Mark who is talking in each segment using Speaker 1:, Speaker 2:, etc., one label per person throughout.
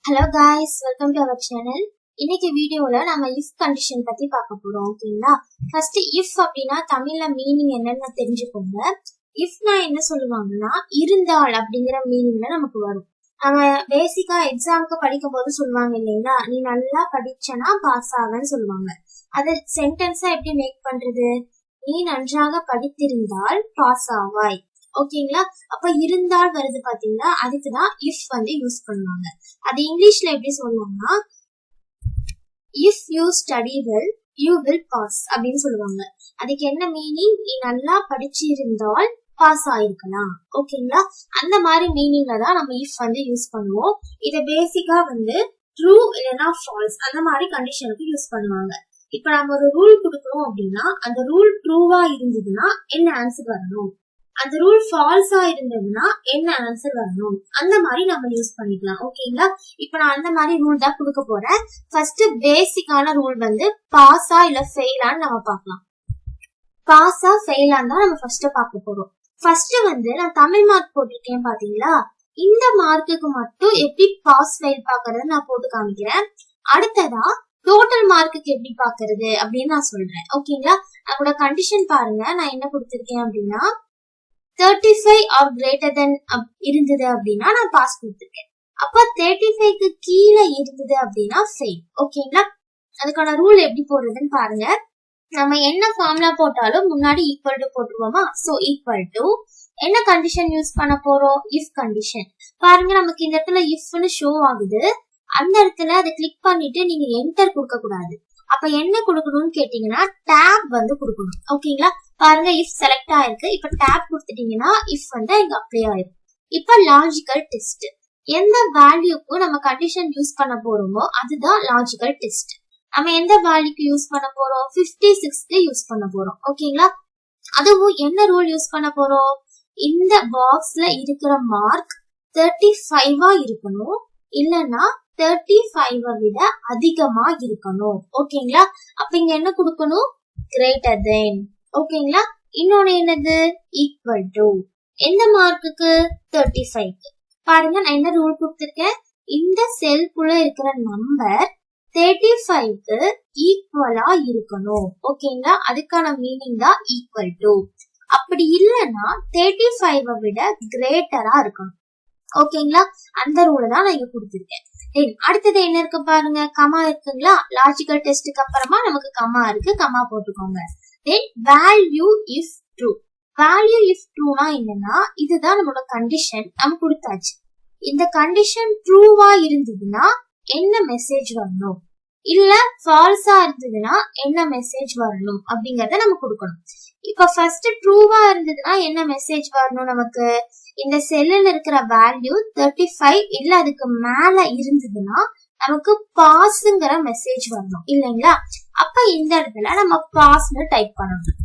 Speaker 1: Hello guys, welcome to our channel. இன்னைக்கு வீடியோல நம்ம if condition பத்தி பார்க்க போறோம். ஓகேங்களா? ஃபர்ஸ்ட் if அப்படினா தமிழ்ல மீனிங் என்னன்னு தெரிஞ்சுக்கோங்க. ifனா என்ன சொல்லுவாங்கன்னா இருந்தால் அப்படிங்கிற மீனிங்ல நமக்கு வரும். நம்ம பேசிக்கா எக்ஸாம்க்கு படிக்கும்போது சொல்லுவாங்க இல்லைங்களா, நீ நல்லா படிச்சனா பாஸ் ஆகன்னு சொல்லுவாங்க. அது சென்டென்ஸா எப்படி மேக் பண்றது? நீ நன்றாக படித்திருந்தால் பாஸ் ஆவாய். ஓகேங்களா? அப்ப இருந்தால் வருது பாத்தீங்களா, அதுக்குதான் if வந்து யூஸ் பண்ணுவாங்க. அது இங்கிலீஷ்ல எப்படி சொல்லுவாங்கன்னா if you study well you will pass அப்படின்னு சொல்லுவாங்க. அதுக்கு என்ன மீனிங்? நீ நல்லா படிச்சிருந்தால் பாஸ் ஆயிருக்கலாம். ஓகேங்களா? அந்த மாதிரி மீனிங்ல தான் நம்ம if வந்து யூஸ் பண்ணுவோம். இத பேசிக்கா வந்து ட்ரூ இல்லைன்னா ஃபால்ஸ் அந்த மாதிரி கண்டிஷனுக்கு யூஸ் பண்ணுவாங்க. இப்ப நம்ம ஒரு ரூல் கொடுக்கறோம் அப்படின்னா அந்த ரூல் ட்ரூவா இருந்ததுன்னா என்ன ஆன்சர் வரணும், அந்த ரூல் ஃபால்ஸா இருந்ததுன்னா என்ன ஆன்சர் வரணும், அந்த மாதிரி நம்ம யூஸ் பண்ணிக்கலாம். ஓகேங்களா? இப்ப நான் அந்த மாதிரி ரூல் தான் கொடுக்க போறேன். ஃபர்ஸ்ட் பேசிக்கான ரூல் வந்து பாஸா இல்ல ஃபெயிலான்னு நம்ம பார்க்கலாம். பாஸா ஃபெயிலான்னு தான் நம்ம ஃபர்ஸ்ட் பார்க்க போறோம். ஃபர்ஸ்ட் வந்து நான் தமிழ் மார்க் போட்டிருக்கேன் பாத்தீங்களா, இந்த மார்க்குக்கு மட்டும் எப்படி பாஸ் ஃபெயில் பாக்குறது நான் போட்டு காமிக்கிறேன். அடுத்ததா டோட்டல் மார்க்குக்கு எப்படி பாக்குறது அப்படின்னு நான் சொல்றேன். ஓகேங்களா? அதோட கண்டிஷன் பாருங்க. நான் என்ன கொடுத்திருக்கேன் அப்படின்னா 35 or greater than இருந்தது அப்படின்னா நான் பாஸ் கொடுத்திருக்கேன். அப்ப 35க்கு கீழே இருந்தது அப்படின்னா ஃபெயில். ஓகேங்களா? அதுக்கான ரூல் எப்படி போடுறதுன்னு பாருங்க. நம்ம என்ன ஃபார்முலா போட்டாலும் முன்னாடி ஈக்குவல் டு போட்டுருவோமா? சோ ஈக்குவல் டு என்ன கண்டிஷன் யூஸ் பண்ண போறோம்? If condition. பாருங்க, நமக்கு இந்த இடத்துல இஃப்னு ஷோ ஆகுது. அந்த இடத்துல அதை கிளிக் பண்ணிட்டு நீங்க என்டர் கொடுக்க கூடாது. அப்ப என்ன கொடுக்கணும்னு கேட்டீங்கன்னா டேப் வந்து கொடுக்கணும். ஓகேங்களா? பாருங்க, இஃப் செலக்ட் ஆயிருக்கு. இப்ப டேப் கொடுத்துட்டீங்கன்னா இஃப் வந்து இங்க அப்ளை ஆயிரும். இப்ப லாஜிக்கல் டெஸ்ட். எந்த வேல்யூக்கு நம்ம கண்டிஷன் யூஸ் பண்ண போறோமோ அதுதான் லாஜிக்கல் டெஸ்ட். நம்ம எந்த வேல்யூக்கு யூஸ் பண்ண போறோம்? 56க்கு யூஸ் பண்ண போறோம். ஓகேங்களா? அதுவும் என்ன ரூல் யூஸ் பண்ண போறோம்? இந்த பாக்ஸ்ல இருக்கிற மார்க் 35 இருக்கணும், இல்லனா 35 விட அதிகமா இருக்கணும். ஓகேங்களா? அப்ப இங்க என்ன கொடுக்கணும்? Greater than. ஓகேங்களா? இன்னொன்னு என்னது? ஈக்குவல் டு எந்த மார்க்குக்கு? 35க்கு. பாருங்க, நான் என்ன ரூல் கொடுத்திருக்கேன்? இந்த செல்குள்ள இருக்கிற நம்பர் 35க்கு ஈக்குவலா இருக்கணும். ஓகேங்களா? அதுக்கான மீனிங் தான் ஈக்குவல் டு. அப்படி இல்லைன்னா 35 விட கிரேட்டரா இருக்கணும். ஓகேங்களா? அந்த ரூல தான் நான் இங்க கொடுத்திருக்கேன். அடுத்தது என்ன இருக்கு பாருங்க, கமா இருக்குங்களா? லாஜிக்கல் டெஸ்டுக்கு அப்புறமா நமக்கு கமா இருக்கு, கமா போட்டுக்கோங்க. Then value if true. Value if ட்ரூனா என்னன்னா, இதுதான் நம்மளோட கண்டிஷன். நம்ம கொடுத்தாச்சு. இந்த கண்டிஷன் ட்ரூவா இருந்ததுன்னா என்ன மெசேஜ் வரணும், இல்ல ஃபால்ஸா இருந்ததுன்னா என்ன மெசேஜ் வரணும் அப்படிங்கறத நம்ம கொடுக்கணும். இப்ப ஃபர்ஸ்ட் ட்ரூவா இருந்ததுன்னா என்ன மெசேஜ் வரணும் நமக்கு? இந்த செல்லுல இருக்கிற வேல்யூ 35 இல்ல அதுக்கு மேல இருந்ததுன்னா நமக்கு பாஸ்ங்கிற மெசேஜ் வரணும் இல்லைங்களா? அப்ப இந்த இடத்துல நம்ம பாஸ்னு டைப் பண்ணணும்.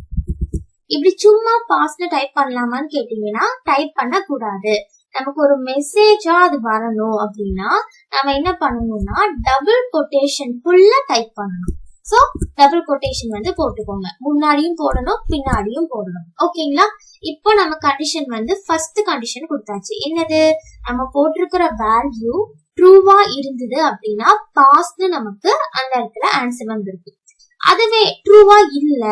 Speaker 1: இப்படி சும்மா பாஸ்னு டைப் பண்ணலாமான்னு கேட்டீங்கன்னா டைப் பண்ண கூடாது. நமக்கு ஒரு மெசேஜா அது வரணும் அப்படின்னா நம்ம என்ன பண்ணணும்னா டபுள் கொட்டேஷன் ஃபுல்ல டைப் பண்ணணும். சோ டபுள் கொட்டேஷன் வந்து போட்டுக்கோங்க. முன்னாடியும் போடணும், பின்னாடியும் போடணும். ஓகேங்களா? இப்போ நம்ம கண்டிஷன் வந்து ஃபர்ஸ்ட் கண்டிஷன் கொடுத்தாச்சு. என்னது? நம்ம போட்டிருக்கிற வேல்யூ ட்ரூவா இருந்தது அப்படின்னா பாஸ்னு நமக்கு அந்த இடத்துல ஆன்சர் வந்திருக்கு. அதுவே ட்ரூவா இல்ல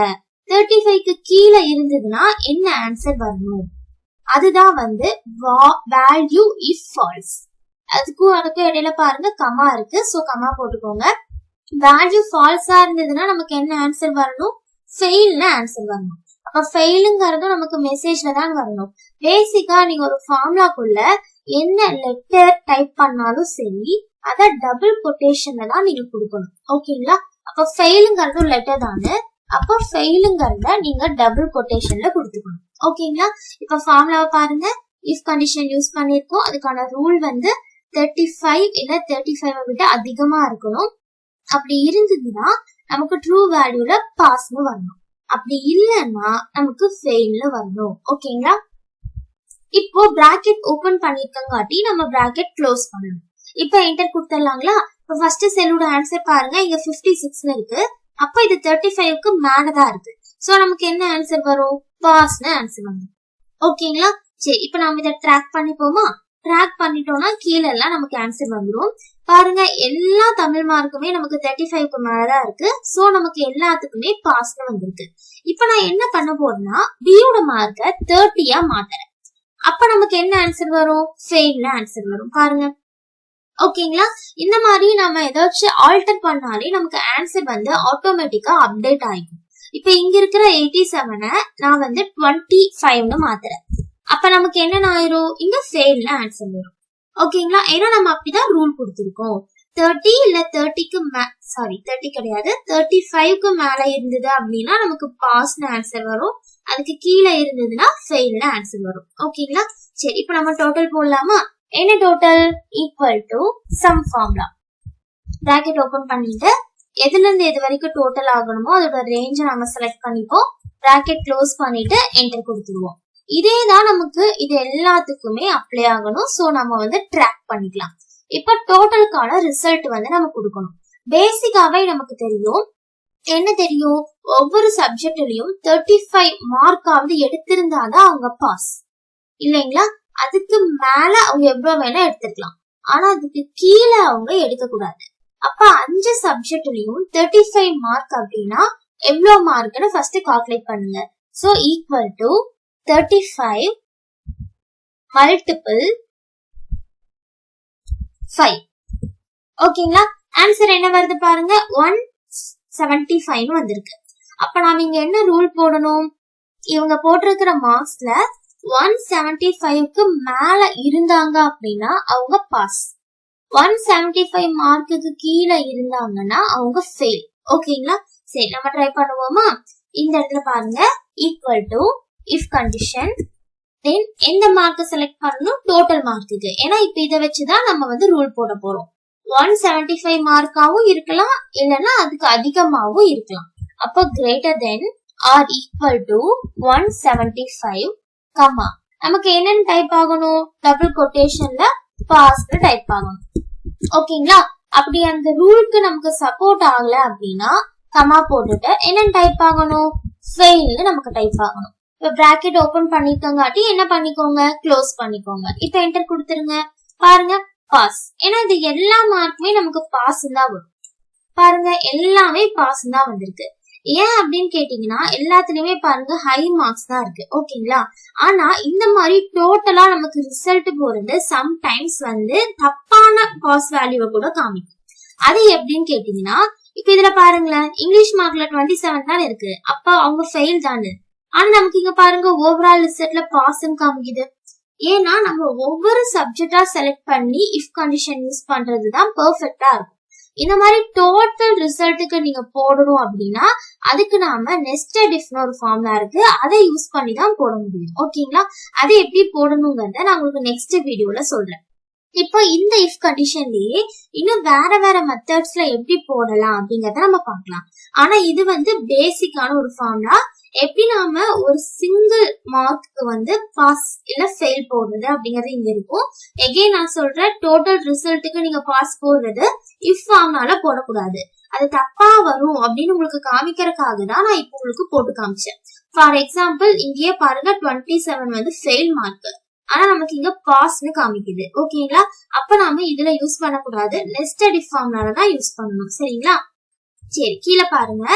Speaker 1: 35க்கு கீழே இருந்ததுன்னா என்ன ஆன்சர் வரணும்? அதுதான் வந்து வேல்யூ இஃப் ஃபால்ஸ். அதுக்கும் இடையில பாருங்க கமா இருக்கு. சோ கமா போட்டுக்கோங்க. வேல்யூ ஃபால்ஸா இருந்ததுன்னா நமக்கு என்ன ஆன்சர் வரணும்? ஃபெயில்னு ஆன்சர் வரணும். அப்ப ஃபெயிலுங்கிறது நமக்கு மெசேஜ்ல தான் வரணும். பேசிக்கா நீங்க ஒரு ஃபார்முலாக்குள்ள என்ன லெட்டர் டைப் பண்ணாலும் சரி அத டபுள் கொட்டேஷன்ல தான் நீங்க கொடுக்கணும். ஓகேங்களா? அப்ப ஃபெயிலுங்கிறது ஒரு லெட்டர் தானே, அப்ப ஃபெயிலுங்கிறத நீங்க டபுள் கொட்டேஷன்ல கொடுத்துக்கணும். ஓகேங்களா? இப்ப ஃபார்முலாவை பாருங்க. இஃப் கண்டிஷன் யூஸ் பண்ணிருக்கோம். அதுக்கான ரூல் வந்து 35 இல்ல 35 விட அதிகமா இருக்கணும். அப்படி இருந்ததுன்னா நமக்கு ட்ரூ வேல்யூல பாஸ்னு வரணும். அப்படி இல்லைன்னா நமக்கு ஃபெயில்னு வரணும். ஓகேங்களா? இப்போ பிராக்கெட் ஓபன் பண்ணிருக்கங்காட்டி நம்ம பிராக்கெட் க்ளோஸ் பண்ணணும். இப்ப என்டர் கொடுத்துடலாங்களா? இப்ப ஃபர்ஸ்ட் செல்லோட ஆன்சர் பாருங்க, இங்க 56ல இருக்கு. அப்ப இது 35க்கு மேலதான் இருக்கு. சோ நமக்கு என்ன ஆன்சர் வரும்? பாஸ்னு ஆன்சர் வரும். ஓகேங்களா? சரி, இப்ப நாம இதை ட்ராக் பண்ணிப்போமா? ட்ராக் பண்ணிட்டோம்னா கீழே எல்லாம் நமக்கு ஆன்சர் வந்துடும். பாருங்க எல்லா தமிழ் மார்க்குமே நமக்கு 35க்கு மேலதான் இருக்கு. சோ நமக்கு எல்லாத்துக்குமே பாஸ்ல வந்திருக்கு. இப்ப நான் என்ன பண்ண போறேன்னா பியோட மார்க்க 30 மாத்துறேன். அப்ப நமக்கு என்ன ஆன்சர் வரும்? ஃபெயில்னு ஆன்சர் வரும். பாருங்க. ஓகேங்களா? இந்த மாதிரி நம்ம ஏதாச்சும் ஆல்டர் பண்ணாலே நமக்கு ஆன்சர் வந்து ஆட்டோமேட்டிக்கா அப்டேட் ஆயிடும். இப்ப இங்க இருக்கிற 87 நான் வந்து 25னு மாத்துறேன். அப்ப நமக்கு என்ன ஆயிரும்? இங்க ஃபெயில்னு ஆன்சர் வரும். ஓகேங்களா? ஏன்னா நம்ம அப்படிதான் ரூல் கொடுத்திருக்கோம். 30 இல்ல 30க்கு 30 கிடையாது 35க்கு மேல இருந்தது அப்படின்னா நமக்கு பாஸ்னு ஆன்சர் வரும். அதுக்கு கீழே இருந்ததுன்னா ஃபெயில்னு ஆன்சர் வரும். ஓகேங்களா? சரி, இப்ப நம்ம டோட்டல் போடலாமா? என்ன total? Equal to sum formula. Bracket open பண்ணிட்டு எதுல இருந்து எது வரைக்கும் டோட்டல் ஆகணுமோ அதோட ரேஞ்ச நம்ம செலக்ட் பண்ணிப்போம். பிராக்கெட் க்ளோஸ் பண்ணிட்டு என்டர் கொடுத்துருவோம். இதேதான் நமக்கு இது எல்லாத்துக்குமே அப்ளை ஆகணும். சோ நம்ம வந்து ட்ராக் பண்ணிக்கலாம். இப்ப டோட்டலுக்கான ரிசல்ட் வந்து நம்ம கொடுக்கணும். பேசிக்காவே நமக்கு தெரியும், என்ன தெரியும், ஒவ்வொரு சப்ஜெக்ட்லயும் 35 மார்க்காவது எடுத்திருந்தாதான் அவங்க பாஸ் இல்லைங்களா? அதுக்கு மேல அவங்க எவ்வளவு வேணா எடுத்துக்கலாம். ஆனா அதுக்கு கீழே அவங்க எடுக்க கூடாது. அப்ப 5 சப்ஜெக்ட்லயும் 35 மார்க் அப்படின்னா எவ்வளவு மார்க்னு ஃபர்ஸ்ட் கால்குலேட் பண்ணுங்க. So equal to 35 multiple 5. ஓகேங்களா? ஆன்சர் என்ன வருது பாருங்க, 175 வந்திருக்கு. அப்ப நாம இங்க என்ன ரூல் போடணும்? இவங்க போட்டிருக்கிற மார்க்ஸ்ல 175க்கு மேல இருந்தாங்க அப்படின்னா அவங்க பாஸ். 175 மார்க்குக்கு கீழே இருந்தாங்கன்னா அவங்க ஃபெயில். ஓகேங்களா? சரி, நம்ம ட்ரை பண்ணுவோமா? இந்த இடத்துல பாருங்க, ஈக்குவல் டு இஃப் கண்டிஷன், தென் எந்த மார்க் செலக்ட் பண்ணணும்? டோட்டல் மார்க்குக்கு. ஏன்னா இப்ப இதை வச்சுதான் நம்ம வந்து ரூல் போட போறோம். 175 மார்க்காவும் இருக்கலாம், இல்லைன்னா அதுக்கு அதிகமாகவும் இருக்கலாம். அப்போ greater than or equal to 175, comma நமக்கு என்னன்னு டைப் ஆகணும்? டபுள் கொட்டேஷன்ல பாஸ்னு டைப் ஆகணும். ஓகேங்களா? அப்படி அந்த ரூலுக்கு நமக்கு சப்போர்ட் ஆகல அப்படின்னா கமா போட்டுட்டு என்னன்னு டைப் ஆகணும்? ஃபெயில்னு நமக்கு டைப் ஆகணும். இப்ப பிராக்கெட் ஓபன் பண்ணிக்கங்காட்டி என்ன பண்ணிக்கோங்க? க்ளோஸ் பண்ணிக்கோங்க. இப்ப என்டர் கொடுத்துருங்க. பாருங்க, பாஸ். ஏன்னா இது எல்லா மார்க்குமே நமக்கு பாஸ் தான் வரும். பாருங்க, எல்லாமே பாஸ் தான் வந்திருக்கு. ஏன் அப்படின்னு கேட்டீங்கன்னா எல்லாத்துலயுமே பாருங்க ஹை மார்க்ஸ் தான் இருக்கு. ஓகேங்களா? ஆனா இந்த மாதிரி டோட்டலா நமக்கு ரிசல்ட் போறது சம்டைம்ஸ் வந்து தப்பான பாஸ் வேல்யூவை கூட காமிக்கும். அது எப்படின்னு கேட்டீங்கன்னா, இப்ப இதுல பாருங்களேன், இங்கிலீஷ் மார்க்ல 27 தான் இருக்கு. அப்ப அவங்க ஃபெயில் தானே. ஆனா நமக்கு இங்க பாருங்க ஓவரால் ரிசல்ட்ல பாஸ்ன்னு காமிக்குது. ஏன்னா நம்ம ஒவ்வொரு சப்ஜெக்டா செலக்ட் பண்ணி இஃப் கண்டிஷன் யூஸ் பண்றதுதான் பெர்ஃபெக்டா இருக்கும். இந்த மாதிரி டோட்டல் ரிசல்ட்டுக்கு நீங்க போடணும் அப்படின்னா அதுக்கு நாம நெஸ்டட் இஃப்னு ஒரு ஃபார்முலா இருக்கு, அதை யூஸ் பண்ணி தான் போட முடியும். ஓகேங்களா? அதை எப்படி போடணுங்கிறத நான் உங்களுக்கு நெக்ஸ்ட் வீடியோல சொல்றேன். இப்போ இந்த இஃப் கண்டிஷன்லயே இன்னும் வேற வேற மெத்தட்ஸ்ல எப்படி போடலாம் அப்படிங்கறத நம்ம பார்க்கலாம். ஆனா இது வந்து பேசிக்கான ஒரு ஃபார்முலா. எப்படி நாம ஒரு சிங்கிள் மார்க்கு வந்து பாஸ் இல்ல ஃபெயில் போடுறது அப்படிங்கறது இங்க இருக்கும். எகைன் நான் சொல்றேன், டோட்டல் ரிசல்ட்டுக்கு நீங்க பாஸ் போடுறது இஃப் ஃபார்முலால போடக்கூடாது. அது தப்பா வரும் அப்படின்னு உங்களுக்கு காமிக்கிறதுக்காக தான் நான் இப்போ உங்களுக்கு போட்டு காமிச்சேன். ஃபார் எக்ஸாம்பிள் இங்கேயே பாருங்க 27 வந்து ஃபெயில் மார்க், ஆனா நமக்கு இங்க பாஸ்னு காமிக்குது. ஓகேங்களா? அப்ப நாம இதுல யூஸ் பண்ணக்கூடாது, நெஸ்டட் இஃப் ஃபார்முலால தான் யூஸ் பண்ணணும். சரிங்களா? சரி, கீழே பாருங்க,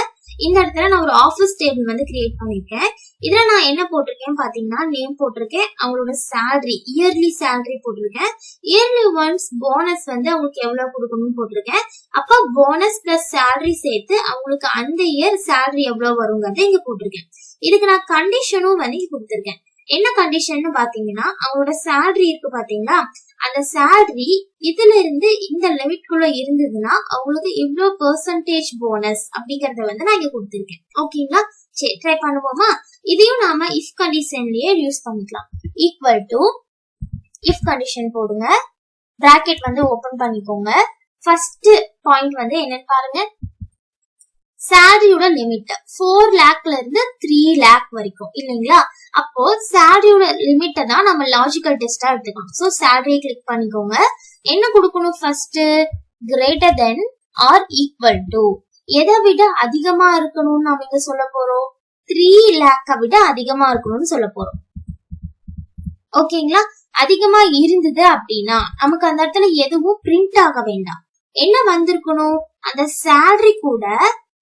Speaker 1: இந்த இடத்துல நான் ஒரு ஆஃபீஸ் டேபிள் வந்து கிரியேட் பண்ணிருக்கேன். இதுல நான் என்ன போட்டிருக்கேன் பாத்தீங்கன்னா, நேம் போட்டிருக்கேன், அவங்களோட சேலரி, இயர்லி சேலரி போட்டிருக்கேன், இயர்லி ஒன்ஸ் போனஸ் வந்து அவங்களுக்கு எவ்வளவு கொடுக்கணும்னு போட்டிருக்கேன். அப்ப போனஸ் பிளஸ் சேலரி சேர்த்து அவங்களுக்கு அந்த இயர் சேலரி எவ்வளவு வருங்கிறத இங்க போட்டிருக்கேன். இதுக்கு நான் கண்டிஷனும் வந்து இங்க கொடுத்திருக்கேன். என்ன கண்டிஷன் பாத்தீங்கன்னா, அவங்களோட சேலரி இருக்கு பாத்தீங்களா, அந்த சேலரி இதுல இருந்து இந்த லிமிட்குள்ள இருந்ததுன்னா அவங்களுக்கு இவ்வளவு பெர்சன்டேஜ் போனஸ் அப்படிங்கறத வந்து நான் இங்க கொடுத்திருக்கேன். ஓகேங்களா? சரி, ட்ரை பண்ணுவோமா? இதையும் நாம இஃப் கண்டிஷன்லயே யூஸ் பண்ணிக்கலாம். ஈக்குவல் டு இஃப் கண்டிஷன் போடுங்க, பிராக்கெட் வந்து ஓபன் பண்ணிக்கோங்க. ஃபர்ஸ்ட் பாயிண்ட் வந்து என்னன்னு பாருங்க, சேலரியோட லிமிட் 4 லேக்ல இருந்து 3 லேக் வரைக்கும் இல்லைங்களா? அப்போ சேலரியோட லிமிட்டை தான் நம்ம லாஜிக்கல் டெஸ்டா எடுத்துக்கணும். சோ சேலரியை கிளிக் பண்ணிக்கோங்க. என்ன கொடுக்கணும்? First greater than or equal to, எதை விட அதிகமா இருக்கணும்னு நாம இங்க சொல்ல போறோம்? 3 லேக்கை விட அதிகமா இருக்கணும்னு சொல்ல போறோம். ஓகேங்களா? அதிகமா இருந்தது அப்படின்னா நமக்கு அந்த இடத்துல எதுவும் பிரிண்ட் ஆக வேண்டாம். என்ன வந்திருக்கணும், அந்த salary கூட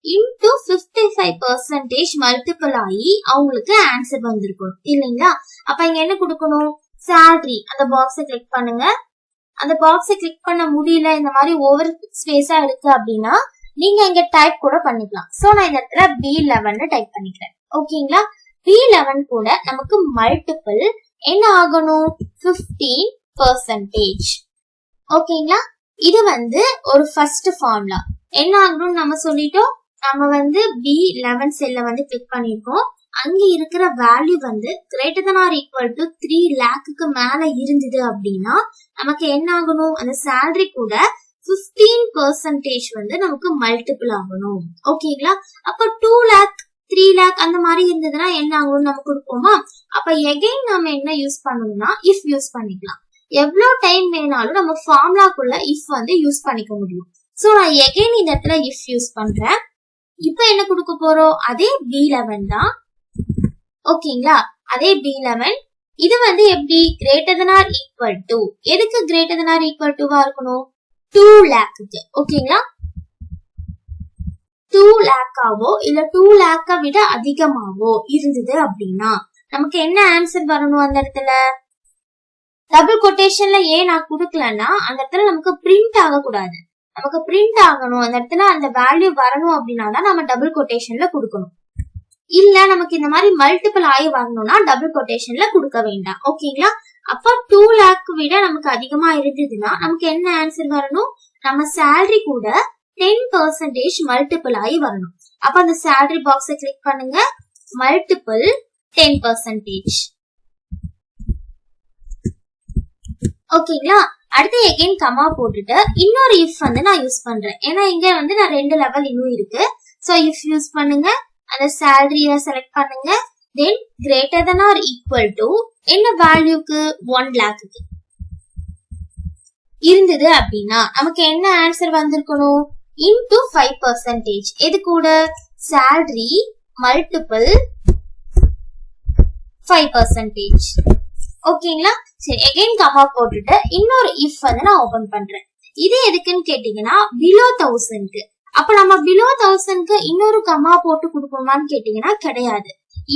Speaker 1: into 55% மல்டிபிள் ஆகி அவங்களுக்கு ஆன்சர் வந்திருக்கணும் இல்லைங்களா? அப்ப இங்க என்ன கொடுக்கணும், salary அந்த பாக்ஸை கிளிக் பண்ணுங்க. அந்த பாக்ஸை கிளிக் பண்ண முடியல, இந்த மாதிரி ஓவர் ஸ்பேஸா இருக்கு அப்படின்னா நீங்க இங்க டைப் கூட பண்ணிக்கலாம். சோ நான் இந்த இடத்துல B11 டைப் பண்ணிக்கிறேன். ஓகேங்களா? B11 கூட நமக்கு மல்டிபிள் என்ன ஆகணும், 15%. ஓகேங்களா? இது ஒரு ஃபர்ஸ்ட் ஃபார்முலா. என்ன ஆகணும்னு நம்ம சொல்லிட்டோம். நம்ம B11 செல்ல கிளிக் பண்ணிருக்கோம். அங்க இருக்கிற value greater than or equal to 3 lakhக்கு மேல இருந்தது அப்படின்னா நமக்கு என்ன ஆகணும், அந்த salary கூட 15% நமக்கு மல்டிபிள் ஆகணும். ஓகேங்களா? அப்ப 2 lakh 3 lakh அந்த மாதிரி இருந்ததுன்னா என்ன ஆகணும் நம்ம கொடுப்போமா? அப்ப எகைன் நம்ம என்ன யூஸ் பண்ணணும்னா if யூஸ் பண்ணிக்கலாம். எவ்வளவு டைம் வேணாலும் நம்ம ஃபார்முலாக்குள்ள if யூஸ் பண்ணிக்க முடியும். சோ நான் எகைன் இந்த இடத்துல if யூஸ் பண்றேன். இப்ப என்ன கொடுக்க போறோம், அதே B11 தான். ஓகேங்களா? அதே B11 இது எப்படி greater than or equal to, எதுக்கு greater than or equal to இருக்கணும், 2 lakhக்கு. ஓகேங்களா? 2 lakhவோ இல்ல 2 lakh விட அதிகமாவோ இருந்தது அப்படின்னா நமக்கு என்ன ஆன்சர் வரணும், அந்த இடத்துல டபுள் கொட்டேஷன்ல ஏன் நான் கொடுக்கலன்னா அந்த இடத்துல நமக்கு பிரிண்ட் ஆகக்கூடாது. நமக்கு பிரிண்ட் ஆகணும், அந்த இடத்துல அந்த வேல்யூ வரணும் அப்படின்னா தான் நம்ம டபுள் கொட்டேஷன்ல கொடுக்கணும். இல்ல நமக்கு இந்த மாதிரி மல்டிபிள் ஆகி வரணும்னா டபுள் கொட்டேஷன்ல கொடுக்க வேண்டாம். ஓகேங்களா? அப்ப 2 lakh விட நமக்கு அதிகமா இருந்ததுன்னா நமக்கு என்ன ஆன்சர் வரணும், நம்ம salary கூட 10% மல்டிபிள் ஆகி வரணும். அப்ப அந்த salary பாக்ஸை கிளிக் பண்ணுங்க, மல்டிபிள் 10%. ஓகேங்களா? அடுத்து எகைன் கமா போட்டுட்டு இன்னொரு if நான் யூஸ் பண்றேன். ஏன்னா இங்க நான் 2 லெவல் இன்னும் இருக்கு. சோ if யூஸ் பண்ணுங்க, அந்த salary செலக்ட் பண்ணுங்க, தென் greater than or equal to என்ன வேல்யூக்கு 1 lakhக்கு இருந்தது அப்படின்னா நமக்கு என்ன ஆன்சர் வந்திருக்கணும், into 5%. எது கூட, salary மல்டிபிள் 5%. ஓகேங்களா? சரி, எகைன் கமா போட்டுட்டு இன்னொரு if நான் ஓபன் பண்றேன். இது எதுக்குன்னு கேட்டீங்கன்னா below 1000க்கு. அப்ப நம்ம below 1000க்கு இன்னொரு கமா போட்டு கொடுப்போமான்னு கேட்டீங்கன்னா கிடையாது.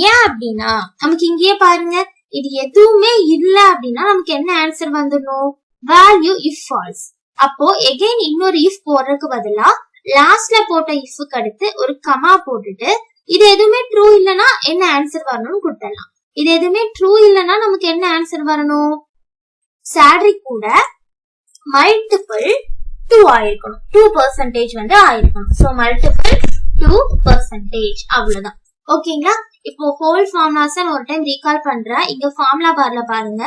Speaker 1: ஏன் அப்படின்னா நமக்கு இங்கேயே பாருங்க, இது எதுவுமே இல்ல அப்படின்னா நமக்கு என்ன ஆன்சர் வந்துடணும், வேல்யூ if false. அப்போ எகைன் இன்னொரு if போடுறதுக்கு பதிலா லாஸ்ட்ல போட்ட ifக்கு அடுத்து ஒரு கமா போட்டுட்டு இது எதுவுமே ட்ரூ இல்லனா என்ன ஆன்சர் வரணும்னு கொடுத்துடலாம். இது எதுவுமே ட்ரூ இல்லனா நமக்கு என்ன ஆன்சர் வரணும், salary கூட மல்டிபிள் 2 ஆயிருக்கணும், 2% ஆயிருக்கணும். So multiple 2%. அவ்வளவுதான். ஓகேங்களா? இப்போ ஹோல் ஃபார்முலாஸ் ஒரு டைம் ரீகால் பண்றேன். இங்க ஃபார்முலா பார்ல பாருங்க,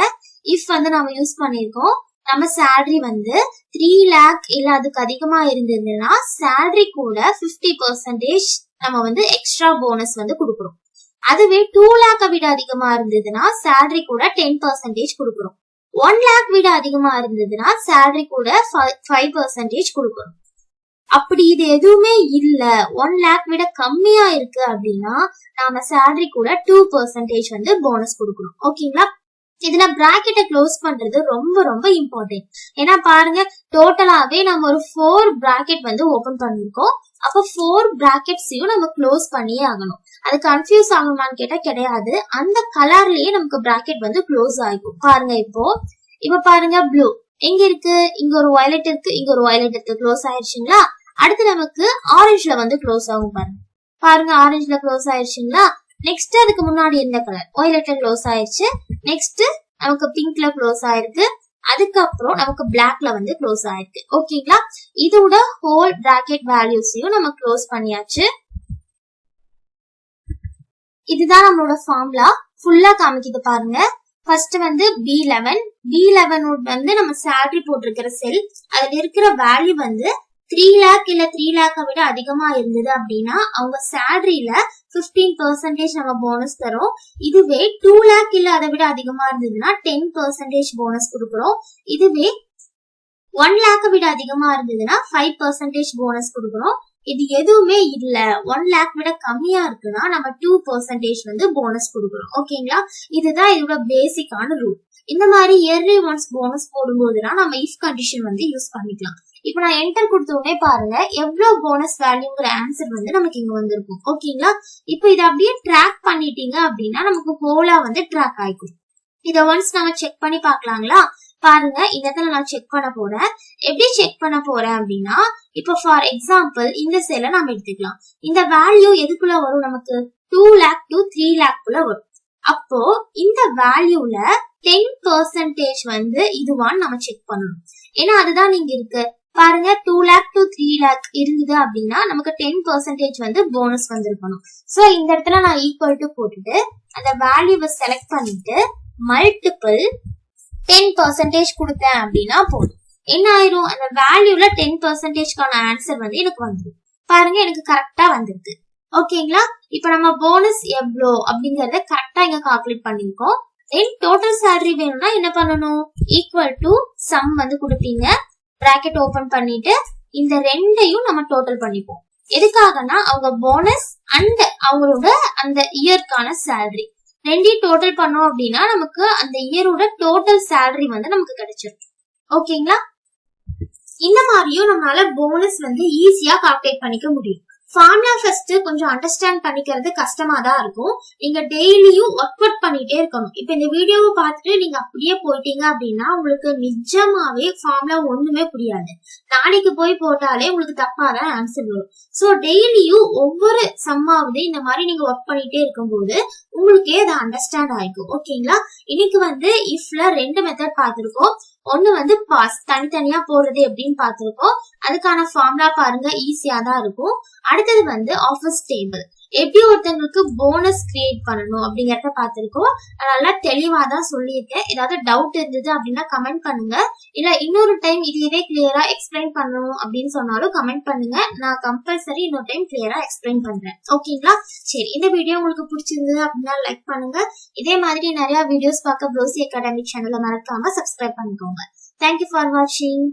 Speaker 1: if நம்ம யூஸ் பண்ணிருக்கோம். நம்ம salary 3 lakh இல்ல அதுக்கு அதிகமா இருந்ததுன்னா salary கூட 50% நம்ம எக்ஸ்ட்ரா போனஸ் கொடுக்கிறோம். அதுவே 2 lakh விட அதிகமா இருந்ததுன்னா salary கூட 10% கொடுக்கிறோம். 1 lakh விட அதிகமா இருந்ததுன்னா salary கூட 5% கொடுக்கிறோம். அப்படி இது எதுவுமே இல்ல, 1 lakh விட கம்மியா இருக்கு அப்படின்னா நாம salary கூட 2% போனஸ் கொடுக்கணும். ஓகேங்களா? இதுல பிராக்கெட்டை க்ளோஸ் பண்றது ரொம்ப ரொம்ப இம்பார்ட்டன்ட். ஏன்னா பாருங்க, டோட்டலாவே நம்ம ஒரு 4 பிராக்கெட் ஓபன் பண்ணிருக்கோம். அப்ப 4 பிராக்கெட்ஸையும் நம்ம க்ளோஸ் பண்ணியே ஆகணும். அது கன்ஃபியூஸ் ஆகுமான்னு கேட்டா கிடையாது, அந்த கலர்லயே நமக்கு பிராக்கெட் க்ளோஸ் ஆகும். பாருங்க, இப்ப பாருங்க, ப்ளூ எங்க இருக்கு, இங்க ஒரு வயலட் இருக்கு, இங்க ஒரு வயலட் இருக்கு, க்ளோஸ் ஆயிடுச்சுங்களா? அடுத்து நமக்கு ஆரஞ்சுல க்ளோஸ் ஆகும். பாருங்க ஆரஞ்சுல க்ளோஸ் ஆயிடுச்சுங்களா? நெக்ஸ்ட் அதுக்கு முன்னாடி எந்த கலர், வயலட்ல க்ளோஸ் ஆயிடுச்சு. நெக்ஸ்ட் நமக்கு பிங்க்ல க்ளோஸ் ஆயிருக்கு. அதுக்கப்புறம் நமக்கு பிளாக்ல க்ளோஸ் ஆயிருக்கு. ஓகேங்களா? இதோட ஹோல் பிராக்கெட் வேல்யூஸையும் நம்ம க்ளோஸ் பண்ணியாச்சு. இதுதான் நம்மளோட ஃபார்முலா. ஃபுல்லா காமிக்குது பாருங்க. ஃபர்ஸ்ட் B11 நம்ம salary போட்டிருக்கிற செல், அதுல இருக்கிற வேல்யூ 3 lakh இல்ல 3 lakh விட அதிகமா இருந்தது அப்படின்னா அவங்க salaryல 15% நம்ம போனஸ் தரோம். இதுவே 2 lakh இல்ல அதை விட அதிகமா இருந்ததுன்னா 10% போனஸ் கொடுக்கிறோம். இதுவே 1 lakh விட அதிகமா இருந்ததுன்னா 5% போனஸ் கொடுக்கிறோம். இது எதுவுமே இல்ல, 1 lakh விட கம்மியா இருக்குன்னா நம்ம 2% போனஸ் கொடுக்கிறோம். ஓகேங்களா? இதுதான் இதோட பேசிக்கான ரூல். இந்த மாதிரி இயர்லி ஒன்ஸ் போனஸ் போடும்போதுதான் நம்ம இஃப் கண்டிஷன் வந்து யூஸ் பண்ணிக்கலாம். இப்ப நான் என்டர் கொடுத்த உடனே பாருங்க எவ்வளவு போனஸ் வேல்யூங்கிற ஆன்சர் வந்து நமக்கு இங்க வந்திருக்கும். ஓகேங்களா? இப்ப இதை அப்படியே ட்ராக் பண்ணிட்டீங்க அப்படின்னா நமக்கு ஹோலா வந்து ட்ராக் ஆயிக்கும். இதை ஒன்ஸ் நம்ம செக் பண்ணி பாக்கலாங்களா? பாருங்க இந்த இடத்துல நான் செக் பண்ண போறேன். எப்படி செக் பண்ண போறேன் அப்படின்னா, இப்ப ஃபார் எக்ஸாம்பிள் இந்த செல்லை நம்ம எடுத்துக்கலாம். இந்த வேல்யூ எதுக்குள்ள வரும்? நமக்கு 2 lakh to 3 lakh குள்ள வரும். அப்போ இந்த வேல்யூல 10% வந்து இதுவான்னு நம்ம செக் பண்ணணும். ஏன்னா அதுதான் நீங்க இருக்கு. பாருங்க 2 lakh to 3 lakh இருந்தது அப்படின்னா நமக்கு 10% வந்து போனஸ் வந்திருக்கணும். சோ இந்த இடத்துல நான் ஈக்குவல் டு போட்டுட்டு அந்த வேல்யூவை செலக்ட் பண்ணிட்டு மல்டிபிள் 10% கொடுத்தேன் அப்படின்னா போதும். என்ன ஆயிரும்? அந்த வேல்யூல 10%க்கான ஆன்சர் வந்து எனக்கு வந்துடும். பாருங்க எனக்கு கரெக்டா வந்துருக்கு. ஓகேங்களா? இப்ப நம்ம போனஸ் எவ்வளோ அப்படிங்கறத கரெக்டா இங்க கால்குலேட் பண்ணிருக்கோம். தென் டோட்டல் சேலரி வேணும்னா என்ன பண்ணணும்? ஈக்குவல் டு சம் வந்து கொடுப்பீங்க. பிராக்கெட் ஓபன் பண்ணிட்டு இந்த ரெண்டையும் நம்ம டோட்டல் பண்ணிப்போம். எதுக்காகனா அவங்க போனஸ் அண்ட் அவங்களோட அந்த இயர்க்கான சேலரி ரெண்டையும் டோட்டல் பண்ணோம் அப்படின்னா நமக்கு அந்த இயரோட டோட்டல் சேலரி வந்து நமக்கு கிடைச்சிடும். ஓகேங்களா? இந்த மாதிரியும் நம்மளால போனஸ் வந்து ஈஸியா கால்குலேட் பண்ணிக்க முடியும். ஃபார்முலா ஃபர்ஸ்ட் கொஞ்சம் அண்டர்ஸ்டாண்ட் பண்ணிக்கிறது கஷ்டமா தான் இருக்கும். நீங்க டெய்லியும் ஒர்க் அவுட் பண்ணிட்டே இருக்கணும். இப்ப இந்த வீடியோவை பார்த்துட்டு நீங்க அப்படியே போயிட்டீங்க அப்படின்னா உங்களுக்கு நிஜமாவே ஃபார்முலா ஒண்ணுமே புரியாது. நாளைக்கு போய் போட்டாலே உங்களுக்கு தப்பாதான் ஆன்சர் வரும். சோ டெய்லியும் ஒவ்வொரு சம்மாவது இந்த மாதிரி நீங்க ஒர்க் பண்ணிட்டே இருக்கும்போது உங்களுக்கே அதை அண்டர்ஸ்டாண்ட் ஆயிக்கும். ஓகேங்களா? இன்னைக்கு வந்து இஃப்ல 2 மெத்தட் பார்த்திருக்கோம். ஒண்ணு வந்து பாஸ் தனித்தனியா போடுறது எப்படின்னு பார்த்திருக்கோம். அதுக்கான ஃபார்முலா பாருங்க ஈஸியா தான் இருக்கும். அடுத்தது வந்து ஆஃபீஸ் டேபிள் எப்படி ஒருத்தங்களுக்கு போனஸ் கிரியேட் பண்ணணும் அப்படிங்கறத பார்த்திருக்கோம். நல்லா தெளிவா தான் சொல்லியிருக்கேன். ஏதாவது டவுட் இருந்தது அப்படின்னா கமெண்ட் பண்ணுங்க. இல்ல இன்னொரு டைம் இதே கிளியரா எக்ஸ்பிளைன் பண்ணணும் அப்படின்னு சொன்னாலும் கமெண்ட் பண்ணுங்க. நான் கம்பல்சரி இன்னொரு டைம் கிளியரா எக்ஸ்பிளைன் பண்றேன். ஓகேங்களா? சரி, இந்த வீடியோ உங்களுக்கு பிடிச்சிருந்தது அப்படின்னா லைக் பண்ணுங்க. இதே மாதிரி நிறைய வீடியோஸ் பார்க்க ப்ரோசி அகாடமி சேனலை மறக்காம சப்ஸ்கிரைப் பண்ணிக்கோங்க. தேங்க்யூ ஃபார் வாட்சிங்.